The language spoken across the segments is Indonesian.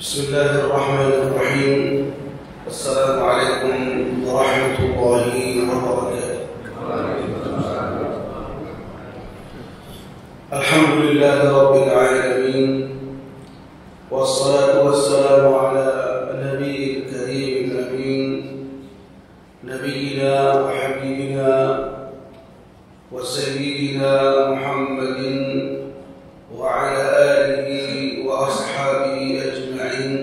بسم الله الرحمن الرحيم. السلام عليكم ورحمة الله وبركاته. الحمد لله رب العالمين، والصلاة والسلام على النبي الكريم الأمين، نبينا وحبيبنا وسيدنا محمد وعلى آله وأصحابه أجمعين،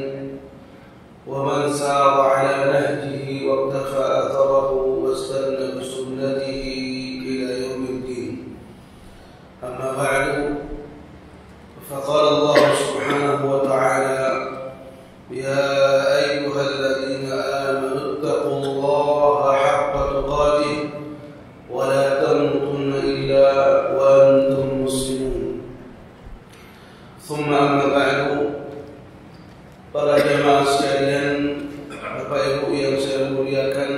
ومن سار على نهجه واقتفى أثره واستنى بسنته إلى يوم الدين. أما بعد، فقال الله سبحانه وتعالى: يا أيها الذين آمنوا اتقوا الله حق تقاته ولا تموتن إلا وأنتم مسلمون. ثم أما بعد, para jemaah sekalian, Bapak Ibu yang saya muliakan,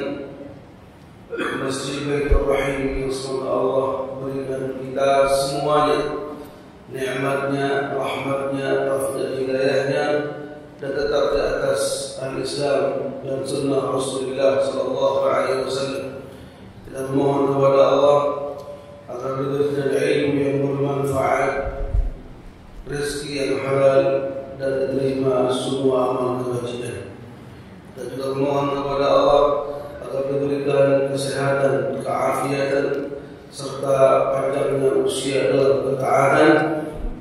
Masjid Baitur Rahim yang semoga Allah berikan kita semuanya nikmatnya, rahmatnya, taufik hidayahnya, dan tetap di atas al-Islam dan sunnah Rasulullah sallallahu alaihi wasallam. Kita mohon kepada Allah agar diberikan ilmu yang bermanfaat, rezeki yang halal, dan diterima semua amal kebajikan. Kita juga mohon kepada Allah agar diberikan kesehatan, keafiatan, serta panjangnya usia dalam ketaatan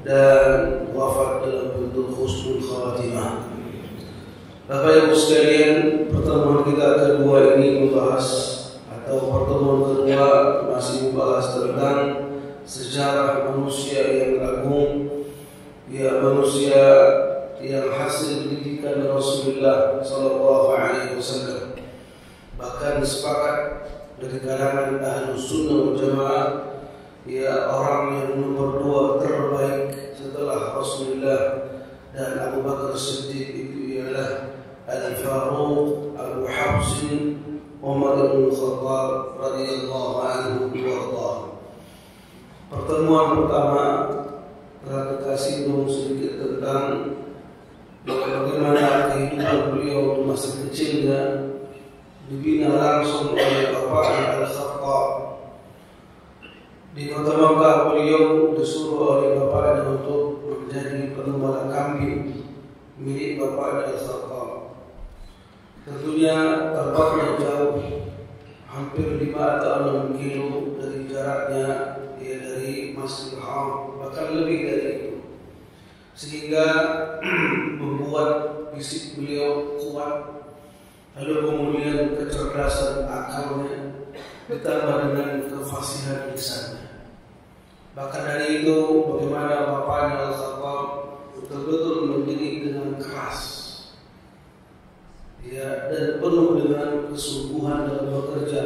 dan wafat dalam bentuk husnul khatimah. Bapak Ibu sekalian, pertemuan kita kedua ini membahas, atau pertemuan kedua masih membahas tentang sejarah manusia yang agung, ya manusia yang hasil didikan Rasulullah sallallahu alaihi wasallam. Bahkan sepakat dari kalangan Ahlus Sunnah wal Jamaah, ya orang yang nomor 2 terbaik setelah Rasulullah dan Abu Bakar Siddiq itu ialah Al-Faruq Abu Hafsin Umar bin Khattab radhiyallahu anhu warḍah. Pertemuan pertama telah kita singgung sedikit tentang bagaimana kehidupan beliau di masa kecilnya dibina langsung oleh bapaknya Al-Khattab. Di kota Makkah beliau disuruh oleh bapaknya untuk menjadi pengembala kambing milik bapaknya Al-Khattab. Tentunya tempatnya jauh, hampir 5 atau 6 kilo dari jaraknya, ya, dari Masjidil Haram, bahkan lebih dari itu, sehingga membuat fisik beliau kuat. Lalu kemudian kecerdasan akalnya ditambah dengan kefasihan lisannya. Bahkan dari itu, bagaimana bapaknya Al-Khattab betul-betul mendidik dengan keras, ya, dan penuh dengan kesungguhan dalam bekerja.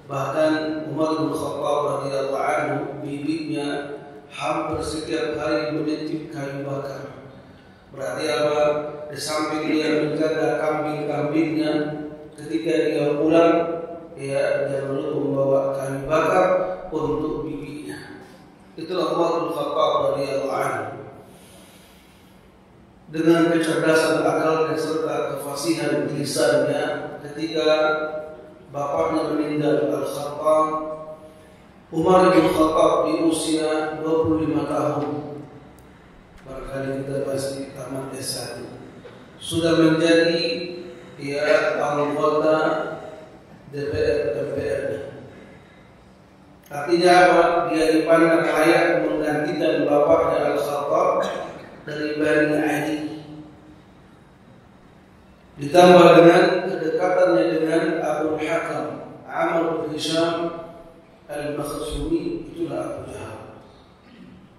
Bahkan Umar bin Khattab radhiyallahu anhu, bibitnya hampir setiap hari menitip kayu bakar. Berarti apa? Di samping dia menjaga kambing-kambingnya, ketika dia pulang, ya, dia perlu membawa kayu bakar untuk bibinya. Itulah Umar bin Khattab radhiyallahu anhu. Dengan kecerdasan akal dan serta kefasihan lisannya, ketika bapaknya meninggal Al-Khattab, Umar bin Khattab di usia 25 tahun, barangkali kita masih tamat S1, sudah menjadi, ya, anggota DPR. Artinya apa? Dia dipandang layak menggantikan bapaknya Al-Khattab dari Bani Ali. Ditambah dengan kedekatannya dengan Abu Hakam Amr bin Hisham Al-Makhzumi, itulah Abu Jahal.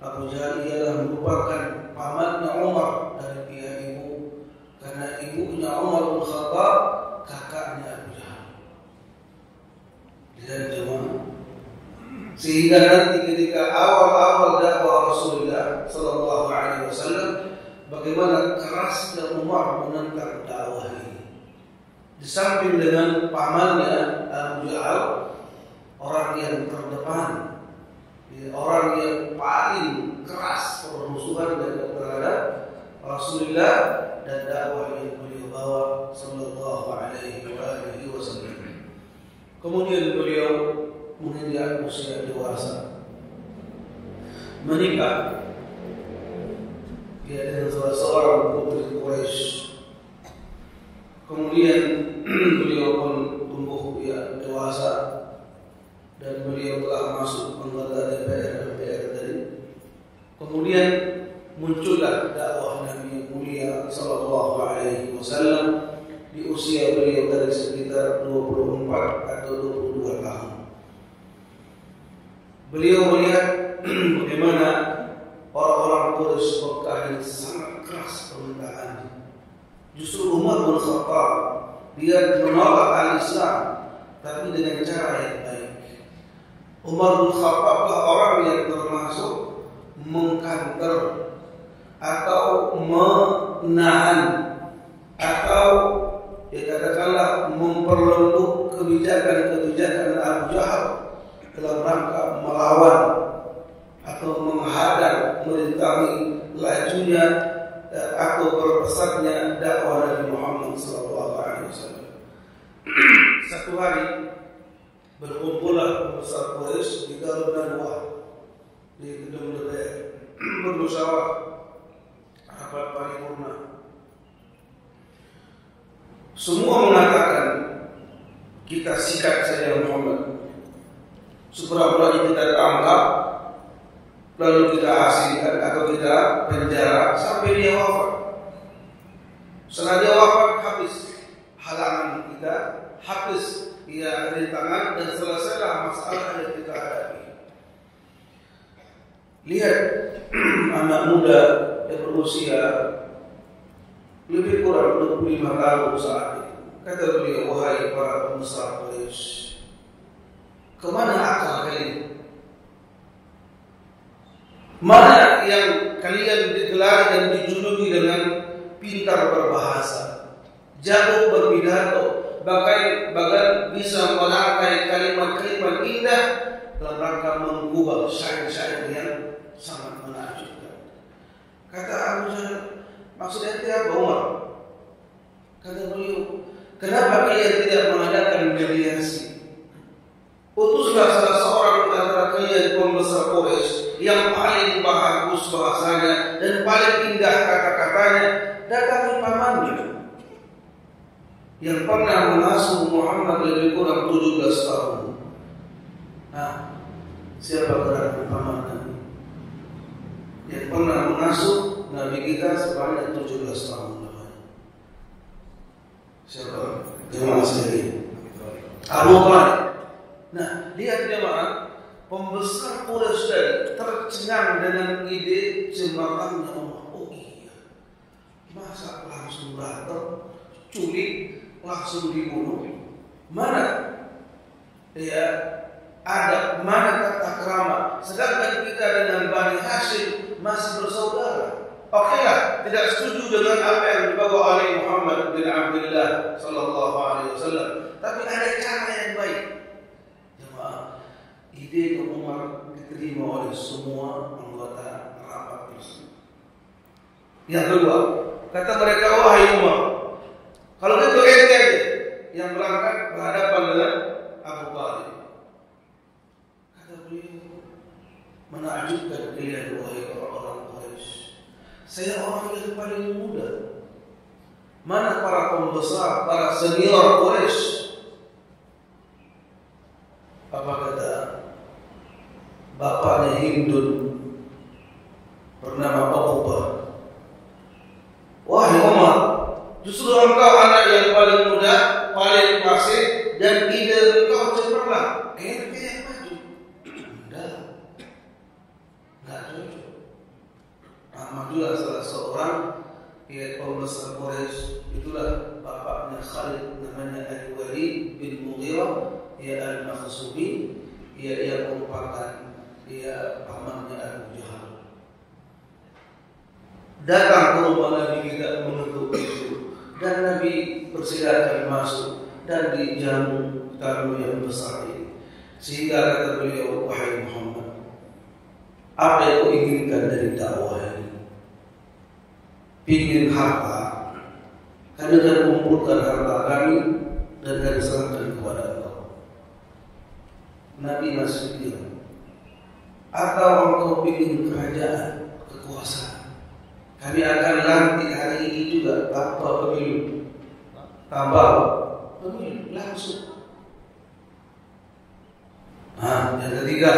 Abu Jahal ialah merupakan pamannya Umar dari pihak ibu, karena ibunya Umar bin Khattab kakaknya Abu Jahal. Dan jemaah, sehingga nanti ketika awal-awal dakwah Rasulullah sallallahu alaihi wasallam, bagaimana kerasnya Umar menentang dakwah ini. Di samping dengan pamannya Abu Jahal, orang yang terdepan, orang yang paling keras permusuhan terhadap Rasulullah dan dakwah yang beliau bawa sallallahu alaihi wasallam. Kemudian beliau menginjak usia dewasa, menikah dia dengan salah seorang putri Quraisy. Kemudian beliau pun tumbuh dewasa dan beliau telah masuk anggota DPR tadi. Kemudian muncullah dakwah Nabi mulia sallallahu alaihi wasallam di usia beliau tadi sekitar 24 atau 22 tahun. Beliau melihat bagaimana orang-orang Quraisy Mekah yang sangat keras pemerintahannya. Justru Umar bin Khattab dia menolak al-Islam tapi dengan cara yang baik. Umar bin Khattab orang yang termasuk mengkanter atau menahan atau katakanlah memperlembut kebijakan-kebijakan Abu Jahal dalam rangka melawan atau menghadang, merintangi lajunya atau berpesatnya dakwah Nabi Muhammad SAW. Satu hari berkumpullah pembesar Quraisy di Darun Nadwah di gedung DPR bermusyawarah rapat paripurna. Semua mengatakan kita sikat saja Muhammad, seberapa kita tangkap, lalu kita asingkan atau kita penjara sampai dia wafat. Setelah dia wafat habis halangan kita, habis rintangan dan selesailah masalah yang kita hadapi. Lihat anak muda yang berusia lebih kurang 25 tahun saat itu. Kata beliau, wahai para pembesar Quraisy, kemana akal kalian? Mana yang kalian digelar dan dijuluki dengan pintar berbahasa, jago berpidato, bahkan bisa merangkai kalimat-kalimat indah dalam rangka mengubah syair-syair yang sangat menakjubkan. Kata Abu Jahal, maksudnya apa Umar? Kata beliau, kenapa kalian tidak mengadakan mediasi? Utuslah salah seorang antara kalian pembesar Quraisy yang paling bagus bahasanya dan paling indah kata-katanya, datangi pamannya yang pernah mengasuh Muhammad lebih kurang 17 tahun. Nah, siapa gerangan paman Nabi yang pernah mengasuh Nabi kita sebanyak 17 tahun? Siapa? Jemaah sekalian, Abu Thalib. Nah, lihat jemaah, pembesar Quraisy tadi tercengang dengan ide jembatannya Allah. Oh iya, masa langsung datang, culik, langsung dibunuh? Mana adab, mana tata krama? Sedangkan kita dengan Bani Hashim masih bersaudara. Okelah, tidak setuju dengan apa yang dibawa oleh Muhammad bin Abdullah sallallahu alaihi wasallam, tapi ada cara yang baik. Jemaah, ide Umar diterima oleh semua anggota rapat tersebut. Yang kedua, kata mereka, wahai Umar, kalau itu ente aja yang berangkat berhadapan dengan Abu Thalib. Kata beliau, menakjubkan kalian wahai orang-orang Quraisy. Saya orang yang paling muda. Mana para pembesar, para senior Quraisy? Apa kata bapaknya Hindun bernama Uqbah? Wahai Umar, justru engkau anak yang paling muda, paling fasih, dan ide engkau cemerlang. Ente yang maju. Enggak cocok. Majulah salah seorang pembesar Quraisy, itulah bapaknya Khalid, namanya Al-Walid bin Mughirah Al-Makhzumi, ia merupakan pamannya Abu Jahal. Datang ke rumah Nabi kita menuntut itu, dan Nabi persilakan masuk dan dijamu tamu yang besar ini. Sehingga kata beliau, wahai Muhammad, apa yang kau inginkan dari dakwah ini? ingin harta, kami akan mengumpulkan harta kami dan kami serahkan kepada engkau. Nabi masih diam. Atau engkau ingin kerajaan, kekuasaan, kami akan lantik hari ini juga tanpa pemilu, tanpa pemilu langsung. Yang ketiga,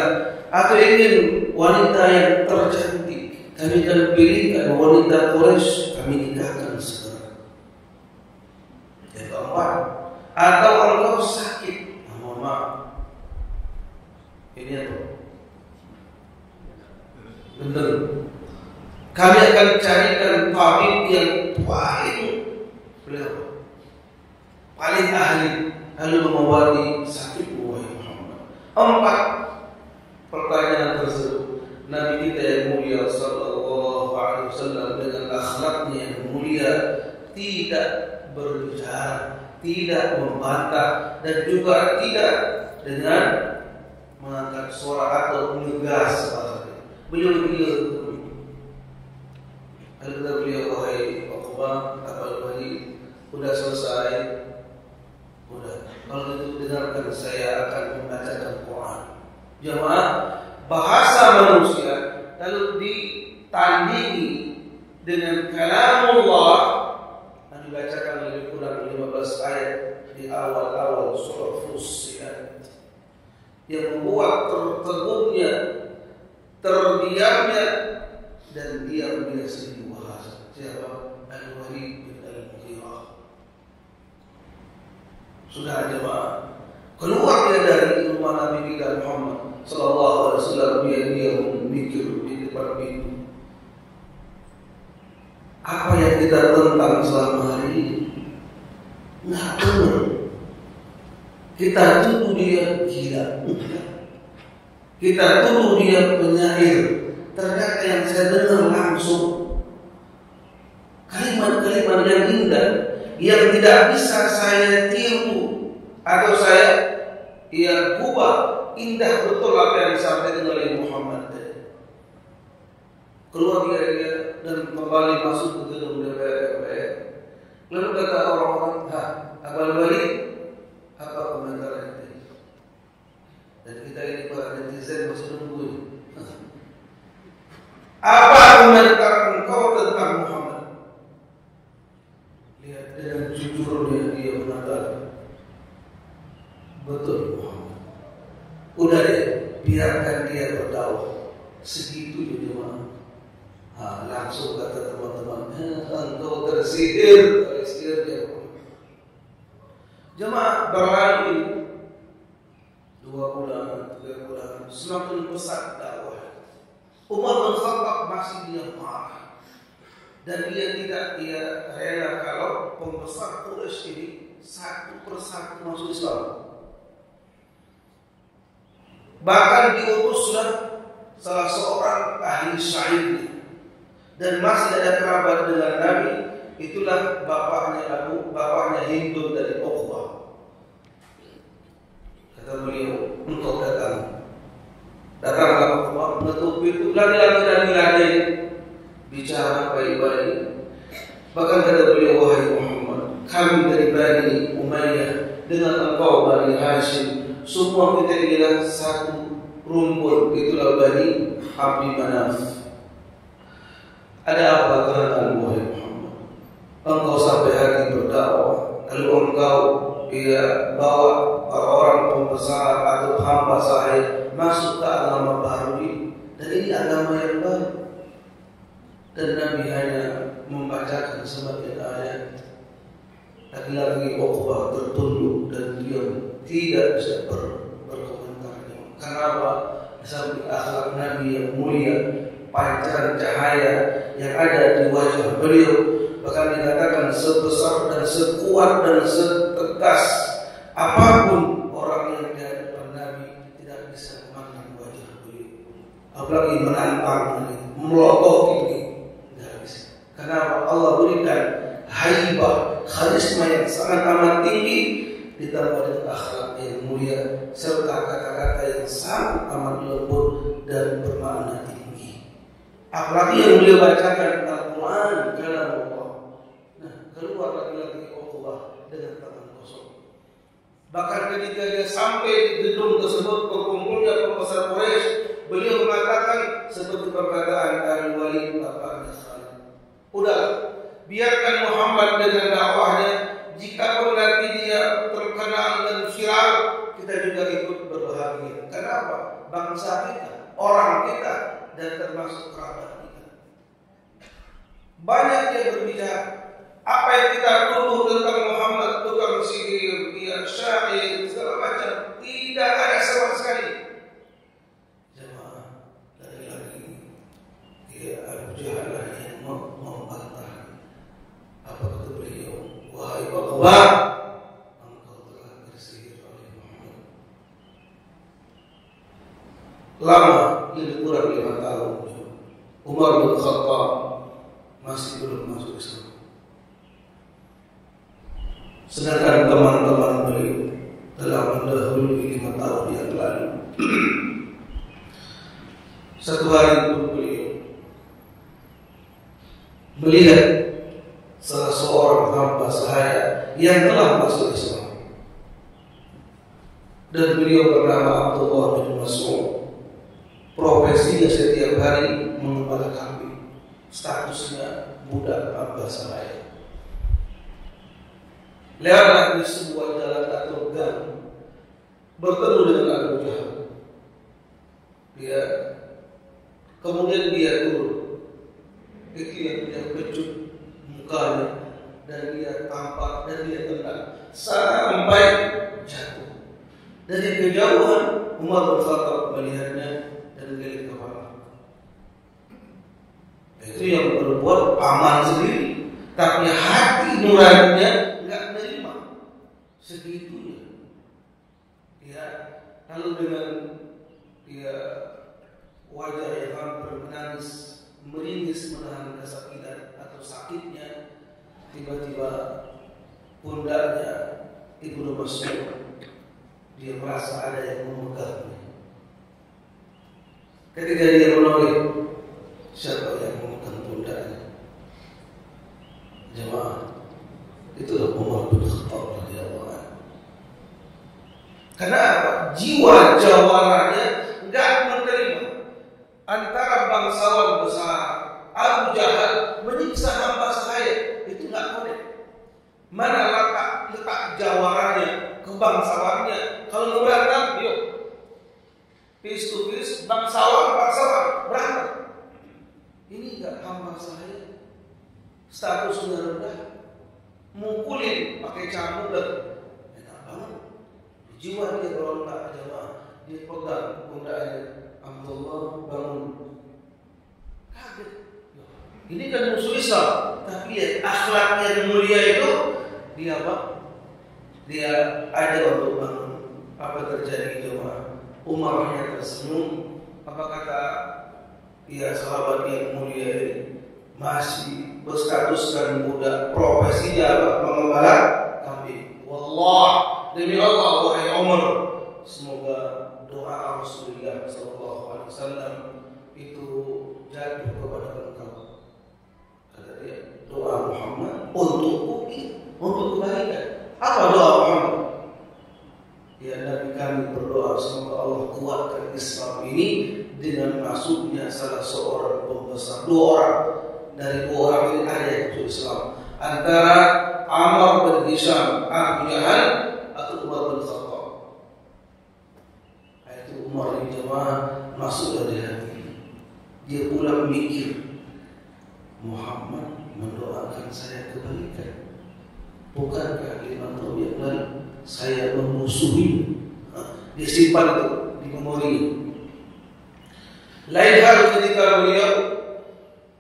atau ingin wanita yang tercantik, kami akan pilihkan wanita Quraisy, kami nikahkan segera. Yang keempat, atau engkau sakit, mohon maaf, ini apa? Benar. Kami akan carikan tabib yang paling ahli, lalu mengobati sakitmu wahai Muhammad. 4 pertanyaan tersebut Nabi kita yang mulia sallallahu alaihi wasallam dengan akhlaknya yang mulia tidak berbicara, tidak membantah, dan juga tidak dengan mengangkat suara atau menegas. Beliau kata beliau, wahai Uqbah, apalagi sudah selesai, sudah. Kalau itu dengarkan, saya akan membacakan Quran. Jemaah, bahasa manusia lalu ditandingi dengan kalamullah. Nabi bacakan lebih kurang 15 ayat di awal-awal surah Fussilat yang membuat terteguknya, terdiamnya dan diamnya seribu bahasa. Siapa? Al-Walid bin Al-Mughirah. Sudah jemaah, keluar dia dari rumah Nabi kita Muhammad sallallahu alaihi wasallam, dia memikir di depan pintu. Apa yang kita tentang selama hari ini nggak benar. Kita tuduh dia gila, kita tuduh dia penyair. Ternyata yang saya dengar langsung kalimat-kalimat yang indah yang tidak bisa saya tiru atau saya ubah. Indah betul apa yang disampaikan oleh Muhammad. Keluar dia dan kembali masuk ke gedung DPR. Lalu kata orang-orang, Abang Walid, apa komentar ini? Dan kita ini para netizen masih nunggu. Apa komentar engkau tentang Muhammad? Lihat dengan jujurnya dia mengatakan, betul Muhammad. Udah deh, biarkan dia berdakwah. Segitu jemaah. Langsung kata teman-teman, engkau tersihir oleh sihirnya. Jemaah, berlalu 2 bulan, 3 bulan, semakin besar dakwah. Umar bin Khattab masih dia marah, dan dia tidak rela kalau pembesar Quraisy ini satu persatu masuk Islam. Bahkan diutuslah salah seorang ahli syair dan masih ada kerabat dengan Nabi. Itulah bapaknya Hindun dari Uqbah. Kata beliau, engkau datanglah Uqbah, menutup pintu, lari-lari dan lari bicara baik-baik. Bahkan kata beliau, wahai Muhammad, kami dari Bani Umayyah dengan engkau Bani Hashim, semua kita adalah satu rumpun, itulah Bani Abdi Manaf. Ada apa gerangan wahai Muhammad? Engkau sampai hati berdakwah, lalu engkau bawa orang pembesar atau hamba saya masuk ke agama baru ini, dan ini agama yang baru. Dan Nabi hanya membacakan sebagian ayat. Lagi-lagi Uqbah tertunduk dan diam, tidak bisa berkomentar. Kenapa? Sampai akhlak Nabi yang mulia, pancaran cahaya yang ada di wajah beliau, bahkan dikatakan sebesar dan sekuat dan setegas apapun orang yang di hadapan Nabi tidak bisa memandang wajah beliau, apalagi menantang, melotoh ini, tidak bisa. Kenapa? Allah berikan haibah, karisma yang sangat amat tinggi, ditambah dengan akhlak yang mulia serta kata-kata yang sangat amat lembut dan bermakna tinggi. Apalagi yang beliau bacakan Al-Quran, kalamullah. Bahkan ketika dia sampai di gedung tersebut berkumpulnya pembesar Quraisy, beliau mengatakan seperti perkataan dari Walid bapaknya Khalid. Udah, biarkan Muhammad dengan dakwahnya. Jika pun nanti dia terkenal dan viral, kita juga ikut berbahagia. Kenapa? Bangsa kita, orang kita, dan termasuk kerabat kita. Banyak yang berbicara. Apa yang kita tuduh tentang Muhammad, tukang sihir, dia syair, segala macam, tidak ada sama sekali. Jemaah, lagi-lagi dia Abu Jahal yang membantah. Apa kata beliau? Wahai Bapak, engkau telah tersihir oleh Muhammad. Lama, lebih kurang 5 tahun. Umar bin Khattab masih belum masuk Islam. Sedangkan teman-teman beliau telah mendahului 5 tahun yang lalu. Satu hari pun beliau melihat salah seorang hamba sahaya yang telah masuk Islam, dan beliau bernama Abdullah bin Mas'ud. Profesinya setiap hari mengembala kambing, statusnya budak hamba sahaya. Lewat di sebuah jalan atau gang, bertemu dengan Abu Jahal. Kemudian dia turun. Dia kecut mukanya, dan dia tampak, dan dia tendang sampai jatuh. Dari kejauhan Umar bin Khattab melihatnya dan geleng kepala. Itu yang berbuat paman sendiri, tapi hati nuraninya segitunya. Lalu dengan wajah yang hampir menangis, meringis menahan kesakitan atau sakitnya, tiba-tiba pundaknya Ibnu Mas'ud, dia merasa ada yang memegangnya. Ketika dia menoleh, siapa yang memegang pundaknya? Jemaah, itulah Umar bin Khattab radhiyallahu anhu. Karena apa? Jiwa jawaranya enggak menerima antara bangsawan besar Abu Jahal menyiksa hamba sahaya, itu enggak boleh. Mana letak jawaranya, kebangsawannya? Kalau berantem, yuk face to face, bangsawan berantem. Ini enggak hamba sahaya, statusnya rendah, mukulin pakai cambuk lagi. Enak banget. Jiwa dia berontak, jemaah. Dia pegang pundaknya. Abdullah, bangun. Kaget. Ini kan musuh Islam, tapi ya akhlaknya yang mulia itu dia apa? Dia ada untuk bangun. Apa terjadi, jemaah? Umar hanya tersenyum. Apa kata sahabat yang mulia ini? Masih berstatuskan budak, profesinya apa? Mengembala kambing. Wallah, demi Allah, wahai Umar, semoga doa Rasulullah SAW itu jatuh kepada engkau. Kata dia, doa Muhammad untukku, untuk kebaikan. Apa doa Muhammad? Ya Nabi, kami berdoa semoga Allah kuatkan Islam ini dengan masuknya salah seorang pembesar, 2 orang. Dari 2 orang ini ada yang masuk Islam, antara Ammar bin Hisham, Abu Jahal, atau Umar bin Khattab. Itu Umar bin Jamaah masuk dari hati. Dia pula mikir, Muhammad mendoakan saya kebaikan. Bukankah 5 tahun yang lalu saya memusuhi? Dia simpan itu di memori. Lain hal ketika beliau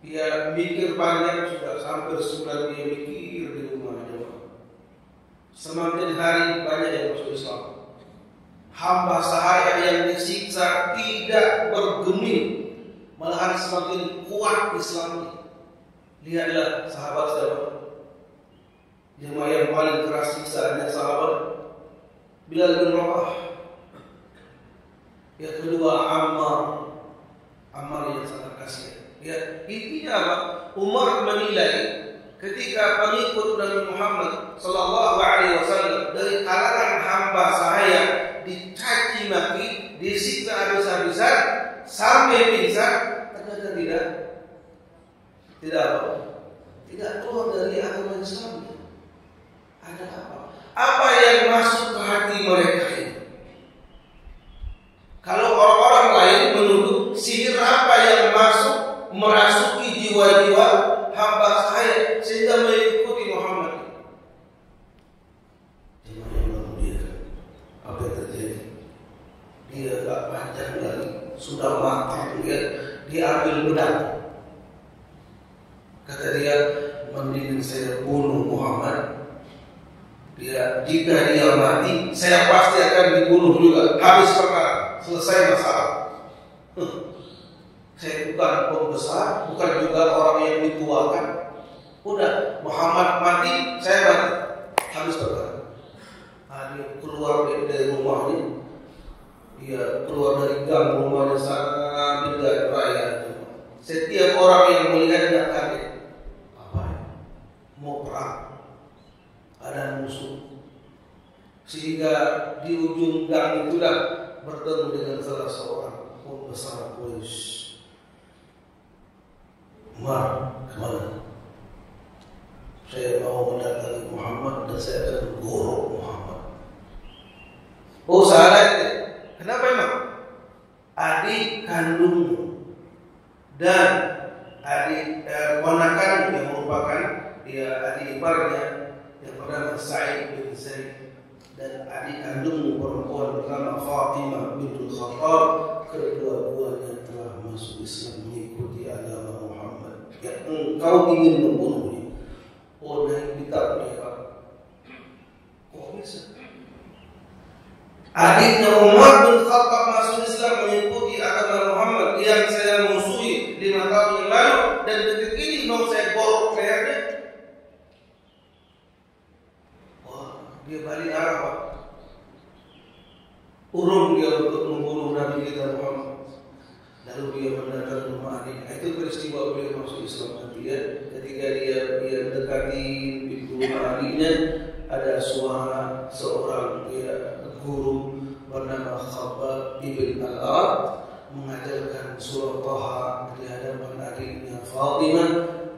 dia mikir panjang, sudah sampai sebulan dia mikir di rumahnya. Semakin hari banyak yang masuk Islam. Hamba sahaya yang disiksa tidak bergeming, malahan semakin kuat Islamnya. Lihatlah sahabat siapa? Jemaah yang paling keras siksaannya sahabat Bilal bin Rabah. Yang kedua Ammar yang sangat kasihan. Ya, intinya apa? Umar menilai ketika pengikut Nabi Muhammad sallallahu alaihi wasallam dari kalangan hamba saya dicaci maki, disiksa habis-habisan sampai pingsan, ternyata tidak keluar dari agama Islam. Ada apa? Apa yang masuk ke hati mereka ini? Kalau orang-orang lain menuduh sihir apa yang masuk merasuki jiwa-jiwa hamba saya sehingga mengikuti Muhammad. Apa yang terjadi? Dia tak panjang lagi, sudah matang dia ambil pedang. Kata dia, mending saya bunuh Muhammad. Jika dia mati, saya pasti akan dibunuh juga. Habis perkara, selesai masalah. Saya bukan pembesar, bukan juga orang yang dituakan. Udah, Muhammad mati, saya mati. Habis perkara. Dia keluar dari rumahnya. Dia keluar dari gang rumahnya sampai ke raya. Setiap orang yang melihatnya kaget. Apa ya? Mau perang? Ada musuh. Sehingga di ujung gang itulah bertemu dengan salah seorang pembesar Quraisy. Umar, kemana? Saya mau mendatangi Muhammad dan saya akan gorok Muhammad. Oh, salah. Kenapa emang? Adik kandungmu dan adik ponakanmu yang merupakan adik iparnya yang bernama Sa'id bin Zaid dan adik kandungmu perempuan bernama Fatimah bintul Khattab, kedua-duanya telah masuk Islam mengikuti agama Muhammad. Yang engkau ingin membunuhnya. Oh, naik kitab mereka. Kok bisa? Adiknya Umar bin Khattab masuk Islam mengikuti agama Muhammad yang saya musuhi 5 tahun yang lalu, dan detik ini mau saya borok lehernya. Dia balik arah, Pak. Urung dia untuk membunuh Nabi kita Muhammad. Lalu dia mendatangi rumah adik. Itu peristiwa beliau masuk Islam nanti ya. Ketika dia mendekati pintu rumah adiknya, ada suara seorang guru bernama Khabbab bin Al-Arad mengajarkan surah Taha di hadapan adiknya Fatimah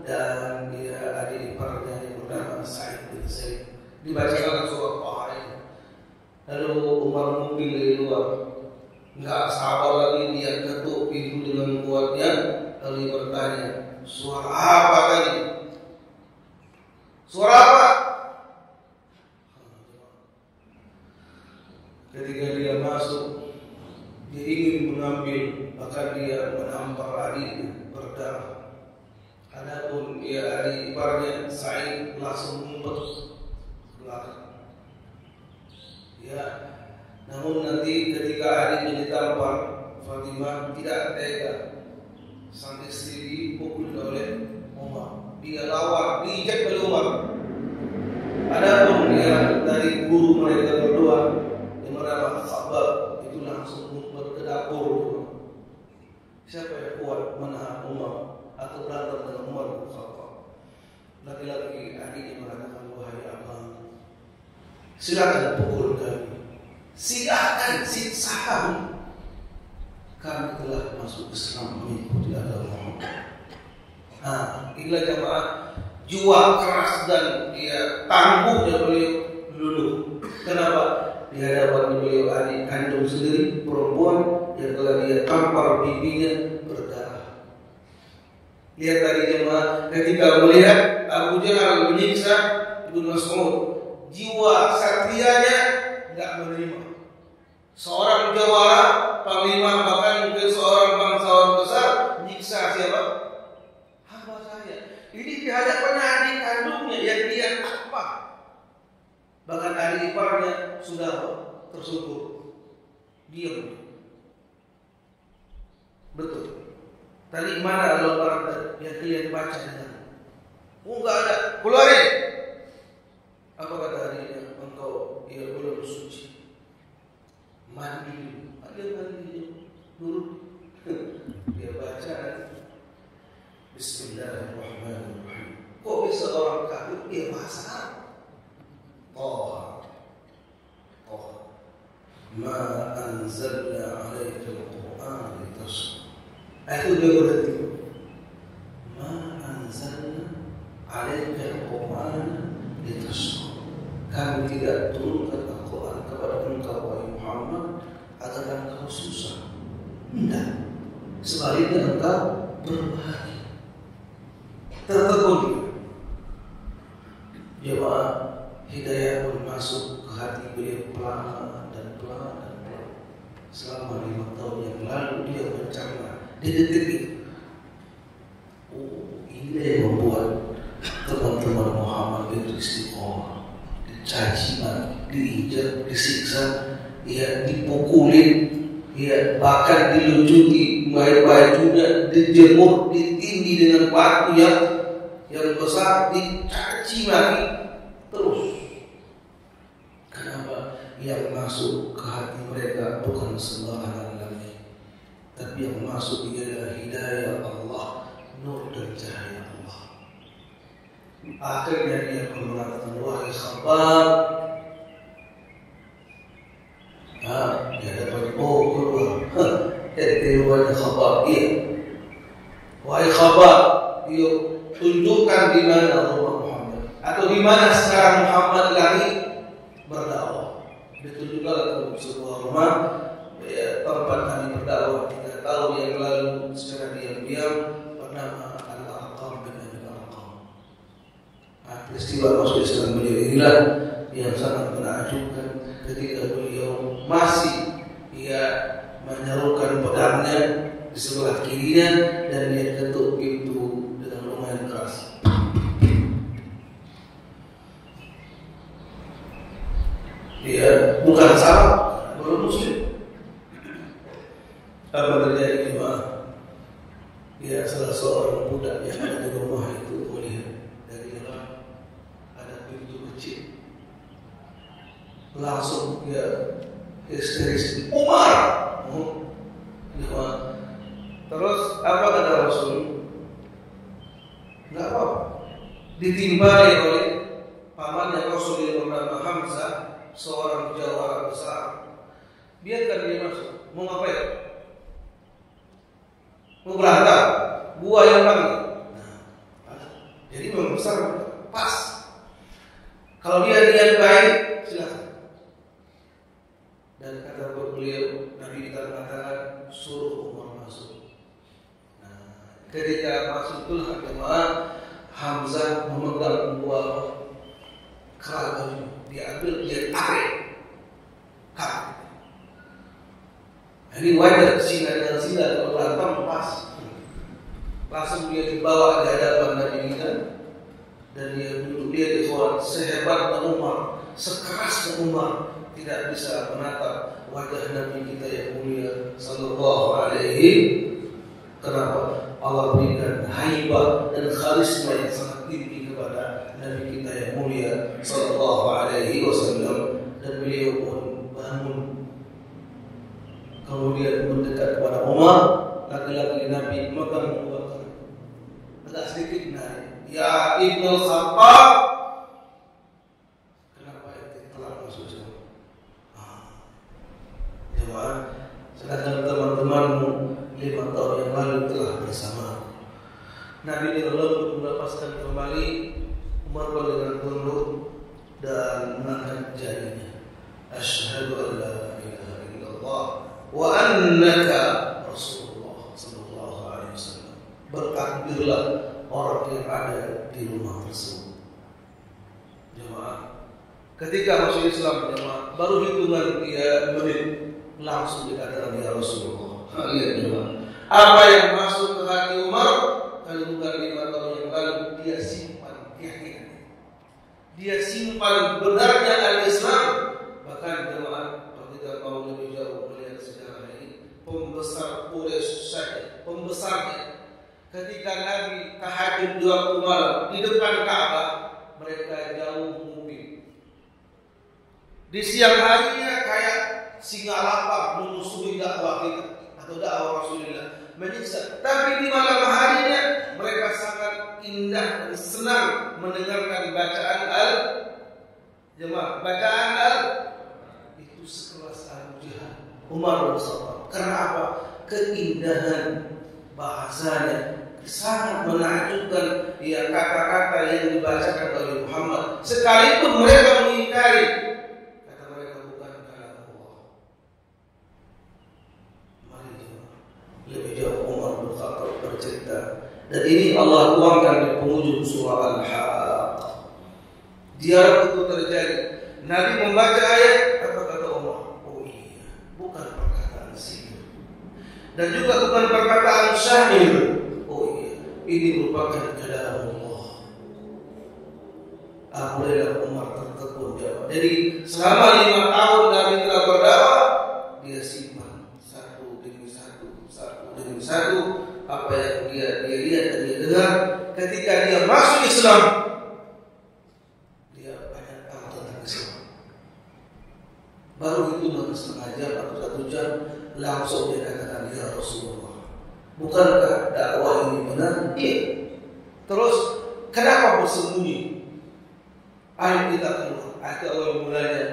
dan adik iparnya yang bernama Sa'id bin Zaid. Dibacakan surah Taha ini. Lalu Umar mobil dari luar, nggak sabar lagi dia ketuk pintu dengan kuatnya. Lalu bertanya, suara apa tadi? Suara apa? Ketika dia masuk, dia ingin mengambil, maka dia menampar adiknya berdarah. Adapun adik iparnya Sa'id langsung ngumpet belakang. Ya, namun nanti ketika adiknya ditampar, Fatimah tidak tega, sang istri dipukul oleh Umar. Dia lawan, diinjak oleh Umar. Adapun dari guru mereka berdua yang bernama Khabbab itu langsung ngumpet ke dapur. Siapa yang kuat menahan Umar atau berantem dengan Umar bin Khattab? Laki-laki adiknya mengatakan, wahai abang, silakan pukul kami, silakan siksa kami. Kami telah masuk Islam mengikuti agama Muhammad. Inilah jamaah jual keras dan tangguh dari beliau dulu. Kenapa? Di hadapan beliau adik kandung sendiri perempuan yang telah dia tampar bibinya berdarah. Lihat tadi jemaah ketika melihat Abu Jahal menyiksa Ibnu Mas'ud, jiwa satrianya tidak menerima. Seorang jawara, panglima, bahkan seorang bangsawan besar nyiksa siapa? Hamba saya. Ini di hadapan adik kandungnya yang dia apa? Bahkan adik iparnya sudah tersungkur, diam. Betul. Tadi mana lembaran yang kalian baca dengan? Enggak ada. Keluarin. Apa kata adiknya? Engkau belum suci. Mandi dulu. Dia baca Bismillahirrahmanirrahim. Kok bisa seorang kafir dia bahasa Arab. Ma anzalna 'alaikal Qur'ana litashqa. Itu dia berarti. Ma anzalna 'alaikal Qur'ana litashqa. Kami tidak turunkan Al-Quran kepada engkau wahai Muhammad agar engkau susah. Tidak. Sebaliknya engkau berbahagia. Tertegun. Jemaah, hidayah pun masuk ke hati beliau pelan dan pelan. Selama 5 tahun yang lalu dia mencerna di detik itu. Ini yang membuat teman-teman Muhammad itu istiqomah, dicaci maki, diinjak, disiksa, ya dipukulin, ya bahkan dilunjuki bajunya, dijemur, ditindih dengan batu yang besar, dicaci maki terus. Kenapa? Yang masuk ke hati mereka bukan sembarangan lagi, tapi yang masuk ialah hidayah Allah, nur dan cahaya Allah. Akhirnya dia mengatakan, wahai Khabbab, dia dapat keluar. Wahai Khabbab, iya. Wahai Khabbab, dia tunjukkan di mana rumah Muhammad, atau di mana sekarang Muhammad lagi berdakwah. Ditunjukkan ke sebuah rumah, ya, tempat kami berdakwah 3 tahun yang lalu secara diam-diam, bernama Al-Arqam bin Abi Arqam. Peristiwa masuk Islam beliau inilah yang sangat menakjubkan ketika beliau masih menyerukan pedangnya di sebelah kirinya dan dia ketuk pintu dengan lumayan keras. Dia bukan salah, belum muslim. Apa terjadi jemaah? Ya, salah seorang budak yang ada di rumah itu melihat dari dalam ada pintu kecil. Langsung dia histeris, Umar. Terus apa kata Rasul? Enggak apa-apa. Ditimpali oleh pamannya Rasul yang bernama Hamzah, seorang jawara besar. Biarkan dia masuk. Mau ngapain? Mau berantem? Buah yang panggil. Jadi memang besar, pas. Kalau dia niat baik, silakan. Dan kata beliau, Nabi kita mengatakan suruh Umar masuk. Ketika masuk itulah jemaah, Hamzah memegang buah keragam, diambil, dia tarik. Ini wajar Sina dengan Sina kalau berantem pas. Langsung dia dibawa di hadapan Nabi kita dan dia duduk, dia disuruh sehebatnya Umar, sekerasnya Umar tidak bisa menatap wajah Nabi kita yang mulia sallallahu alaihi. Kenapa? Allah berikan haibah dan karisma yang sangat tinggi kepada Nabi kita yang mulia sallallahu alaihi wasallam, dan beliau pun bangun. Kemudian mendekat kepada Umar, laki-laki Nabi maka membuat agak sedikit naik. Ya Ibnu Khattab, kenapa itu telah masuk Islam? Jemaah, sedangkan teman-temanmu 5 tahun yang lalu telah bersama. Nabi direlung melepaskan kembali Umar dengan tunduk dan mengangkat jarinya. Asyhadu an la ilaha illallah wa annaka Rasulullah sallallahu alaihi wasallam. Bertakbirlah orang yang ada di rumah tersebut. Jemaah, ketika masuk Islam jemaah, baru hitungan menit langsung dikatakan ya Rasulullah. Lihat jemaah, apa yang masuk ke hati Umar kalau bukan 5 tahun yang lalu, dia simpan keyakinan, dia simpan benarnya al-Islam. Bahkan jemaah, kalau kita mau lebih jauh melihat sejarah ini, pembesar Quraisy saja, pembesarnya, ketika Nabi tahajud 2 malam di depan Ka'bah, mereka jauh menguping. Di siang harinya kayak singa lapar memusuhi dakwah kita atau dakwah Rasulullah, menyiksa. Tapi di malam harinya mereka sangat indah dan senang mendengarkan bacaan bacaan itu sekelas Abu Jahal, Umar bin Khattab. Karena apa? Keindahan bahasanya sangat menakjubkan, ya, kata-kata yang dibacakan oleh Muhammad. Sekalipun mereka mengingkari, kata mereka bukan kalam Allah. Mari lebih jauh Umar bin Khattab bercerita, dan ini Allah tuangkan di penghujung surah Al-Haqq. Dialog itu terjadi. Nabi membaca ayat, apa kata Umar? Oh iya, bukan perkataan sihir, dan juga bukan perkataan syair. Oh iya, ini merupakan kalam Allah. Alhamdulillah Umar tertekun jawab. Jadi selama 5 tahun Nabi telah berdakwah, dia simpan satu demi satu apa yang dia lihat dan dia dengar. Ketika dia masuk Islam, dia banyak tahu tentang Islam. Baru itu 1,5 jam atau 1 jam, langsung dia katakan, ya Rasulullah, bukankah dakwah ini benar? Iya. Terus kenapa bersembunyi? Ayo kita keluar. Akhirnya Allah mulanya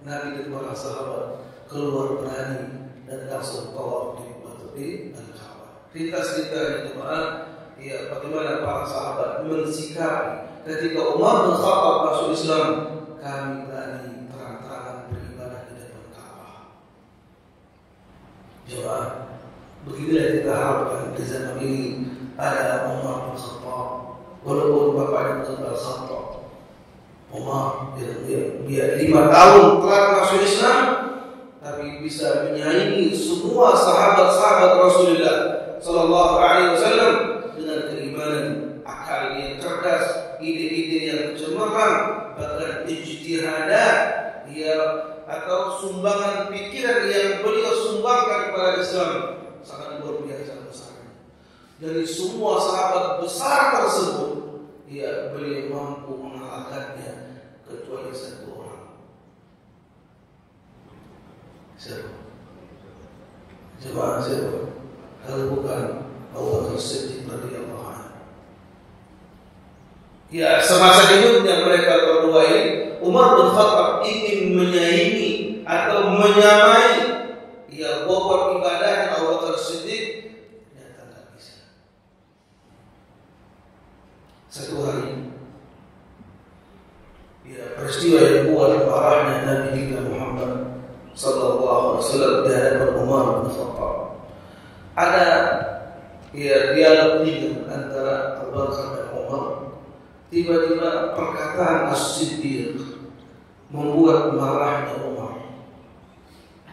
Nabi dan para sahabat keluar berani dan langsung tawaf di Batu Al-Ka'bah. Cerita-cerita di jemaah, ya, bagaimana para sahabat mensikapi ketika Umar bin Khattab masuk Islam. Kami berani terang-terangan beribadah di depan Ka'bah. Jemaah, beginilah kita harapkan di zaman ini ada Umar bin Khattab. Walaupun bapaknya bukan Al-Khattab, Umar dia 5 tahun telah masuk Islam, tapi bisa menyaingi semua sahabat-sahabat Rasulullah Sallallahu Alaihi Wasallam dengan keimanan, akal yang cerdas, ide-ide yang cemerlang, bahkan ijtihadat, ya, atau sumbangan pikiran yang beliau sumbangkan kepada Islam sangat luar biasa besar. Dari semua sahabat besar tersebut, ya, beliau mampu mengalahkannya kecuali 1 orang. Siapa? Jemaah siapa? Kalau bukan Abu Bakar Siddiq radhiyallahu anhu. Ya, semasa hidupnya mereka berdua ini, Umar bin Khattab ingin menyaingi atau menyamai, ya, bobot ibadahnya Abu Bakar Siddiq, ternyata tak bisa. Satu hari, ya, peristiwa yang buat marahnya Nabi kita Muhammad Sallallahu Alaihi Wasallam di hadapan Umar bin Khattab. Ada, ya, dialog antara Abu Bakar dan Umar. Tiba-tiba perkataan As-Siddiq membuat marahnya Umar.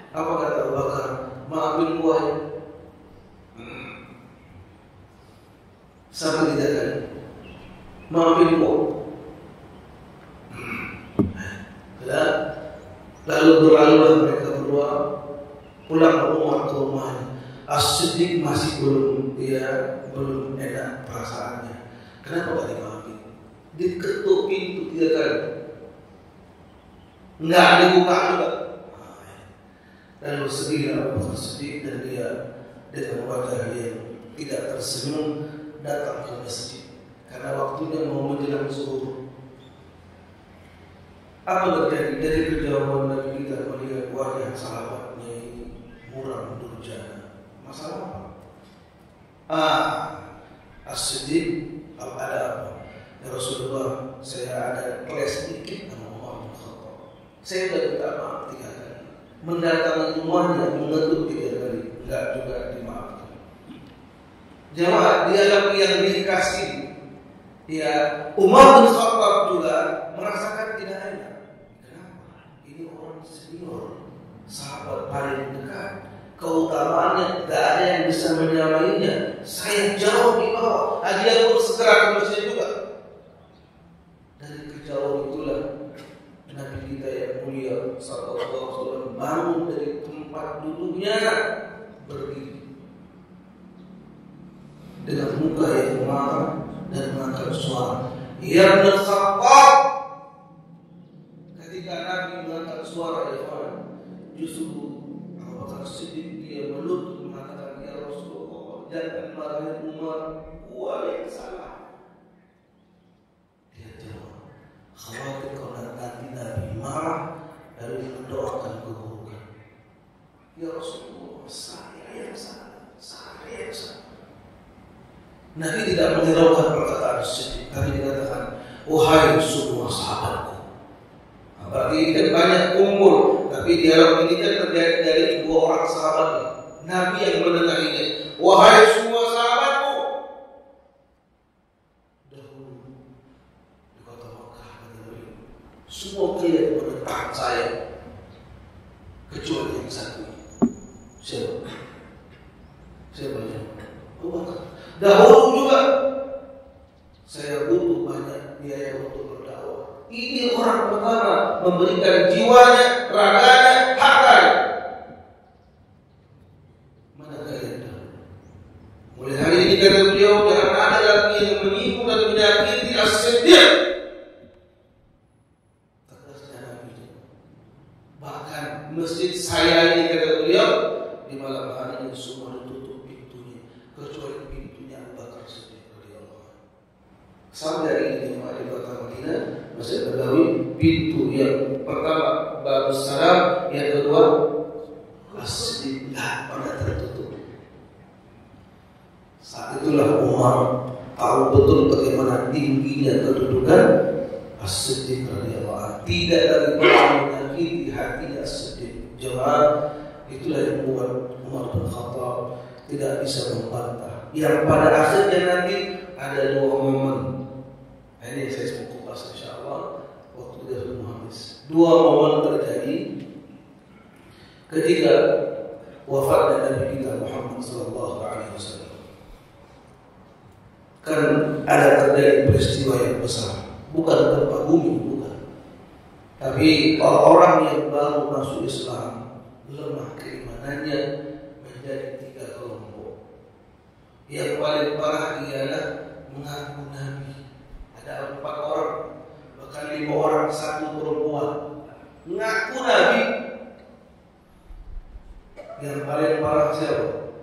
Apa kata Abu Bakar? Maafin gua ya. Sama tidak kan? Maafin gua. Lalu berlalulah mereka berdua pulang ke Umar ke rumahnya. As-Siddiq masih belum enak perasaannya. Kenapa gak dimaafin? Diketuk pintu 3 kali, nggak dibuka juga. Lalu sedihlah Abu Bakar Siddiq, dan dia dengan wajah yang tidak tersenyum datang ke masjid karena waktunya mau menjelang zuhur. Apa terjadi? Dari kejauhan Nabi kita melihat wajah sahabatnya ini muram durjana. Masalah apa? As-Siddiq, ada apa? Ya Rasulullah, saya ada kelas sedikit sama Umar bin Khattab. Saya sudah minta maaf 3 kali, mendatangi rumahnya mengetuk 3 kali, enggak juga dimaafkan. Jemaah, dialog yang dikasih, ya, Umar bin Khattab juga merasakan tidak enak. Kenapa? Ini orang senior, sahabat paling dekat, keutamaannya tidak ada yang bisa menyamainya. Saya jauh di bawah. Dia pun segera ke masjid juga. Dari kejauhan itulah Nabi kita yang mulia Sallallahu Alaihi Wasallam bangun dari tempat duduknya, berdiri dengan muka yang marah dan mengangkat suara, "Ya Ibn Khattab." Ketika Nabi mengangkat suara, justru Abu Bakar Siddiq dia melutut mengatakan, "Ya Rasulullah, jangan marahin Umar, gua yang salah." khawatir kalau nanti Nabi marah dari mendoakan keburukan. Ya Rasulullah, saya yang salah. Nabi tidak menghiraukan perkataan Siddiq, tapi dikatakan, wahai semua sahabatku. Berarti ini kan banyak kumpul, tapi dialog ini kan terjadi dari dua orang sahabat. Nabi yang mendengar ini, wahai semua sahabatku. Dahulu di kota Makkah, semua kalian menentang saya, kecuali yang satu. Siapa? Abu Bakar. Dahulu juga saya butuh banyak biaya untuk berdakwah. Ini orang pertama memberikan jiwanya, raganya, hartanya. Mana kalian tahu? Mulai hari ini kata beliau, jangan ada lagi yang menipu dan menyakiti as-Siddiq. Tegasnya Nabi. Bahkan masjid saya ini kata beliau, di malam hari ini semua ditutup pintunya, kecuali pintunya Abu Bakar Siddiq radhiyallahu anhu. Sampai hari ini di kota Madinah, Masjid Nabawi, pintu yang pertama Babus Salam, yang kedua As-Siddiq, tidak pernah tertutup. Saat itulah Umar tahu betul bagaimana tingginya kedudukan As-Siddiq radhiyallahu anhu. Tidak lagi menyakiti hatinya As-Siddiq. Jemaah, itulah yang membuat Umar bin Khattab tidak bisa membantah. Yang pada akhirnya nanti ada dua momen. Ini saya mau kupas insyaallah waktu kita sudah habis. Dua momen terjadi ketika wafatnya Nabi kita Muhammad sallallahu alaihi wasallam. Kan ada terjadi peristiwa yang besar, bukan gempa bumi, bukan. Tapi orang yang baru masuk Islam, lemah keimanannya, menjadi tiga kelompok. Yang paling parah ialah mengaku Nabi. Ada 4 orang, bahkan 5 orang, 1 perempuan mengaku Nabi. Yang paling parah siapa?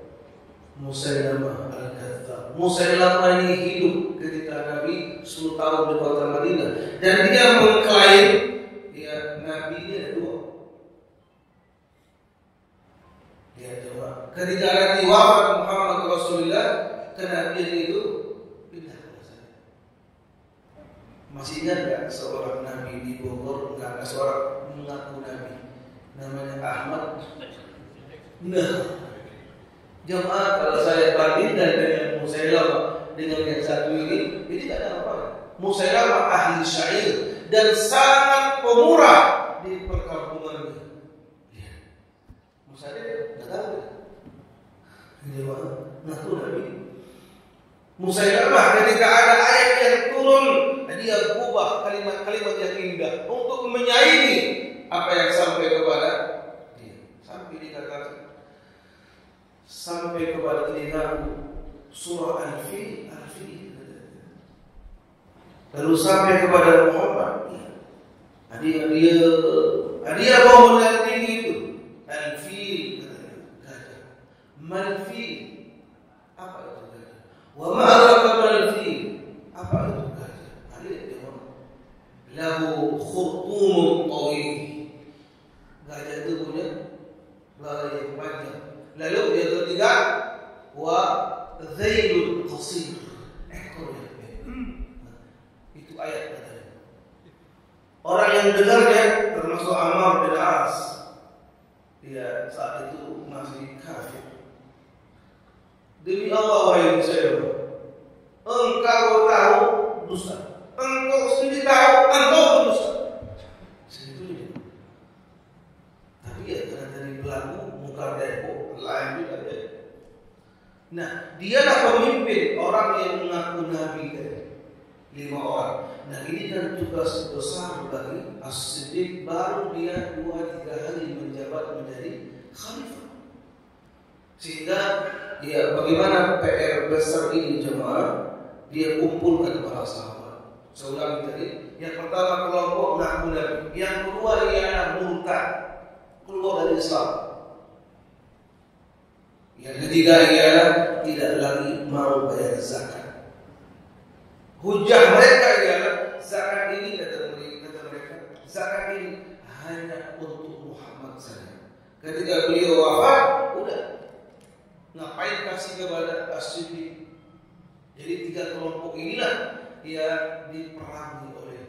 Musailamah al-Kadzdzab. Musailamah ini hidup ketika Nabi 10 tahun di kota Madinah, dan dia mengklaim dia Nabi dia 2. Dia jawab, ketika nanti wafat Muhammad Rasulullah, kenabian itu pindah ke saya. Masih ingat gak seorang Nabi di Bogor, ada seorang mengaku Nabi, namanya Ahmad. Nah, jemaah, kalau saya bandingkan dengan Musailamah dengan yang satu ini tidak ada apa. Musailamah ahli syair dan sangat pemurah di perkampungannya. Musailamah tidak tahu. Jemaah, ngaku Nabi. Musailamah ketika ada ayat yang turun, dia ubah kalimat-kalimat yang indah untuk menyaingi apa yang sampai kepada dia. Sampai dikatakan, sampai kepada telingaku surah Al-Fil. Lalu sampai kepada Muhammad, dia mau mengerti itu. Al-Fil, gajah. Mal-Fil, apa itu gajah? Wa ma'araka mal-Fil, apa itu gajah? Dia jawab, lahu khurtumun tawil. Gajah itu punya belai yang panjang. Lalu dia ketiga, wa zailul qasir, ekor yang pendek. Itu ayat katanya. Orang yang mendengarnya termasuk Ammar bin As. Dia saat itu masih kafir. Demi Allah, wahai Musailamah, engkau tahu dusta. Engkau sendiri tahu engkau berdusta. Sebetulnya. Tapi ya karena dari belakang muka deko lain juga dia. Nah, dialah pemimpin orang yang mengaku Nabi tadi. 5 orang. Nah, ini kan tugas besar bagi As-Siddiq. Baru dia 2-3 hari menjabat menjadi khalifah. Sehingga ya bagaimana PR besar ini jemaah, dia kumpulkan para sahabat. Saya ulangi tadi, yang pertama kelompok mengaku Nabi, yang kedua ialah murtad, keluar dari Islam. Yang ketiga ialah tidak lagi mau bayar zakat. Hujah mereka ialah zakat ini kata mereka zakat ini hanya untuk Muhammad saja. Ketika beliau wafat, udah ngapain kasih kepada As-Siddiq? Jadi 3 kelompok inilah yang diperangi oleh